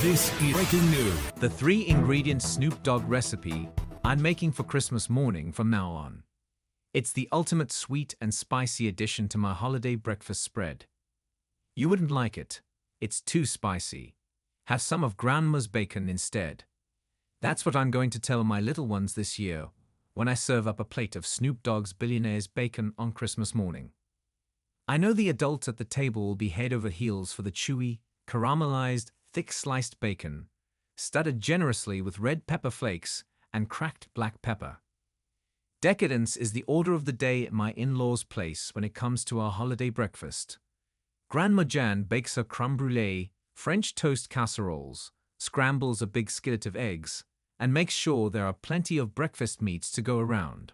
This is breaking news. The 3-ingredient Snoop Dogg recipe I'm making for Christmas morning from now on. It's the ultimate sweet and spicy addition to my holiday breakfast spread. You wouldn't like it. It's too spicy. Have some of Grandma's bacon instead. That's what I'm going to tell my little ones this year when I serve up a plate of Snoop Dogg's Billionaire's bacon on Christmas morning. I know the adults at the table will be head over heels for the chewy, caramelized, thick sliced bacon, studded generously with red pepper flakes and cracked black pepper. Decadence is the order of the day at my in-laws' place when it comes to our holiday breakfast. Grandma Jan bakes her crème brûlée, French toast casseroles, scrambles a big skillet of eggs, and makes sure there are plenty of breakfast meats to go around.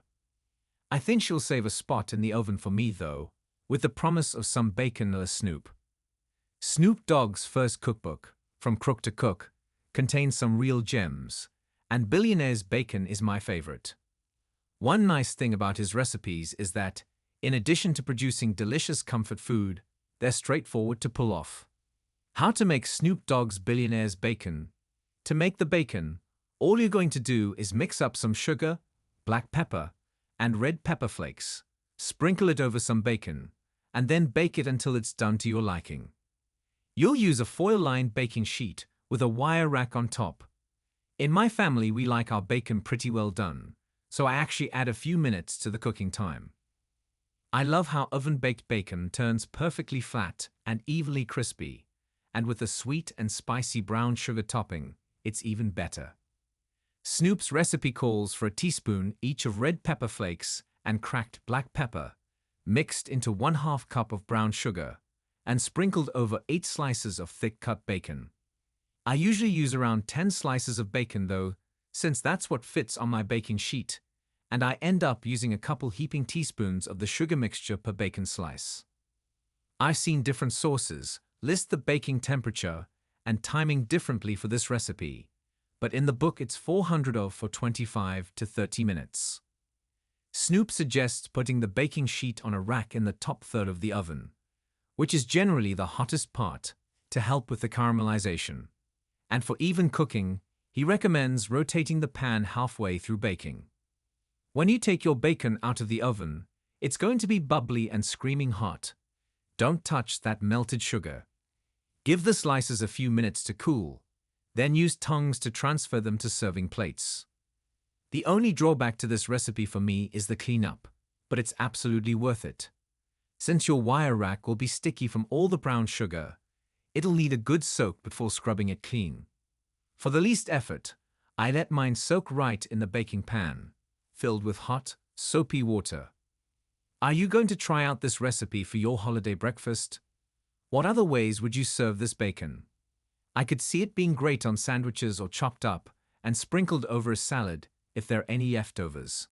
I think she'll save a spot in the oven for me, though, with the promise of some bacon a la Snoop. Snoop Dogg's first cookbook, From Crook to Cook, contains some real gems, and Billionaire's bacon is my favorite. One nice thing about his recipes is that, in addition to producing delicious comfort food, they're straightforward to pull off. How to make Snoop Dogg's Billionaire's bacon. To make the bacon, all you're going to do is mix up some sugar, black pepper, and red pepper flakes, sprinkle it over some bacon, and then bake it until it's done to your liking. You'll use a foil-lined baking sheet with a wire rack on top. In my family, we like our bacon pretty well done, so I actually add a few minutes to the cooking time. I love how oven-baked bacon turns perfectly flat and evenly crispy, and with a sweet and spicy brown sugar topping, it's even better. Snoop's recipe calls for a teaspoon each of red pepper flakes and cracked black pepper, mixed into 1/2 cup of brown sugar, and sprinkled over 8 slices of thick-cut bacon. I usually use around 10 slices of bacon though, since that's what fits on my baking sheet, and I end up using a couple heaping teaspoons of the sugar mixture per bacon slice. I've seen different sources list the baking temperature and timing differently for this recipe, but in the book it's 400 for 25 to 30 minutes. Snoop suggests putting the baking sheet on a rack in the top third of the oven, which is generally the hottest part, to help with the caramelization. And for even cooking, he recommends rotating the pan halfway through baking. When you take your bacon out of the oven, it's going to be bubbly and screaming hot. Don't touch that melted sugar. Give the slices a few minutes to cool, then use tongs to transfer them to serving plates. The only drawback to this recipe for me is the cleanup, but it's absolutely worth it. Since your wire rack will be sticky from all the brown sugar, it'll need a good soak before scrubbing it clean. For the least effort, I let mine soak right in the baking pan, filled with hot, soapy water. Are you going to try out this recipe for your holiday breakfast? What other ways would you serve this bacon? I could see it being great on sandwiches or chopped up and sprinkled over a salad if there are any leftovers.